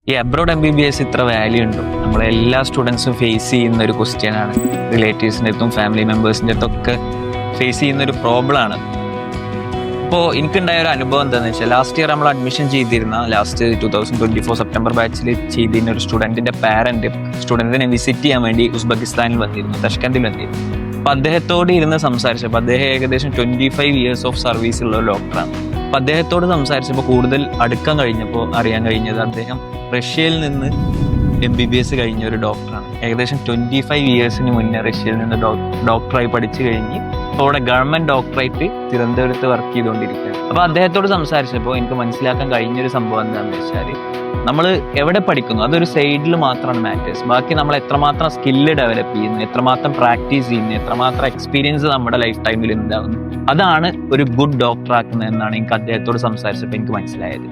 ഈ abroad MBBS ഇത്ര value ഉണ്ടോ? നമ്മളെ എല്ലാ സ്റ്റുഡൻസും ഫേസ് ചെയ്യുന്ന ഒരു ക്വസ്റ്റ്യൻ ആണ്. റിലേറ്റീവ്സിൻ്റെ അടുത്തും ഫാമിലി മെമ്പേഴ്സിൻ്റെ അടുത്തൊക്കെ ഫേസ് ചെയ്യുന്ന ഒരു പ്രോബ്ലം ആണ്. ഇപ്പോൾ എനിക്കുണ്ടായ ഒരു അനുഭവം എന്താണെന്ന് വെച്ചാൽ, ലാസ്റ്റ് ഇയർ നമ്മൾ അഡ്മിഷൻ ചെയ്തിരുന്ന 2024 സെപ്റ്റംബർ ബാച്ചിൽ ചെയ്തിരുന്ന ഒരു സ്റ്റുഡൻറ്റിൻ്റെ പാരൻറ്റ് സ്റ്റുഡൻറ്റിനെ വിസിറ്റ് ചെയ്യാൻ വേണ്ടി ഉസ്ബെക്കിസ്ഥാനിൽ വന്നിരുന്നു, തഷ്കന്തിൽ വന്നിരുന്നു. അപ്പോൾ അദ്ദേഹത്തോട് ഇരുന്ന് സംസാരിച്ചപ്പോൾ, അദ്ദേഹം ഏകദേശം 25 years ഓഫ് സർവീസ് ഉള്ള ഒരു ഡോക്ടറാണ്. അപ്പോൾ അദ്ദേഹത്തോട് സംസാരിച്ചപ്പോൾ കൂടുതൽ അടുക്കാൻ കഴിഞ്ഞപ്പോൾ അറിയാൻ കഴിഞ്ഞത്, അദ്ദേഹം റഷ്യയിൽ നിന്ന് MBBS കഴിഞ്ഞ ഒരു ഡോക്ടറാണ്. ഏകദേശം 25 years മുന്നേ റഷ്യയിൽ നിന്ന് ഡോക്ടറായി പഠിച്ചു കഴിഞ്ഞ് ഇപ്പോൾ അവിടെ ഗവൺമെൻറ് ഡോക്ടറായിട്ട് തിരുവനന്തപുരത്ത് വർക്ക് ചെയ്തുകൊണ്ടിരിക്കുകയാണ്. അപ്പോൾ അദ്ദേഹത്തോട് സംസാരിച്ചപ്പോൾ എനിക്ക് മനസ്സിലാക്കാൻ കഴിഞ്ഞൊരു സംഭവം എന്താണെന്ന് വെച്ചാൽ, നമ്മൾ എവിടെ പഠിക്കുന്നു അതൊരു സൈഡിൽ മാത്രമാണ് മാറ്റേഴ്സ്. ബാക്കി നമ്മൾ എത്രമാത്രം സ്കില്ല് ഡെവലപ്പ് ചെയ്യുന്നു, എത്രമാത്രം പ്രാക്ടീസ് ചെയ്യുന്നു, എത്രമാത്രം എക്സ്പീരിയൻസ് നമ്മുടെ ലൈഫ് ടൈമിൽ ഉണ്ടാകുന്നു, അതാണ് ഒരു ഗുഡ് ഡോക്ടർ ആക്കുന്നത് എന്നാണ് എനിക്ക് അദ്ദേഹത്തോട് സംസാരിച്ചപ്പോൾ എനിക്ക് മനസ്സിലായത്.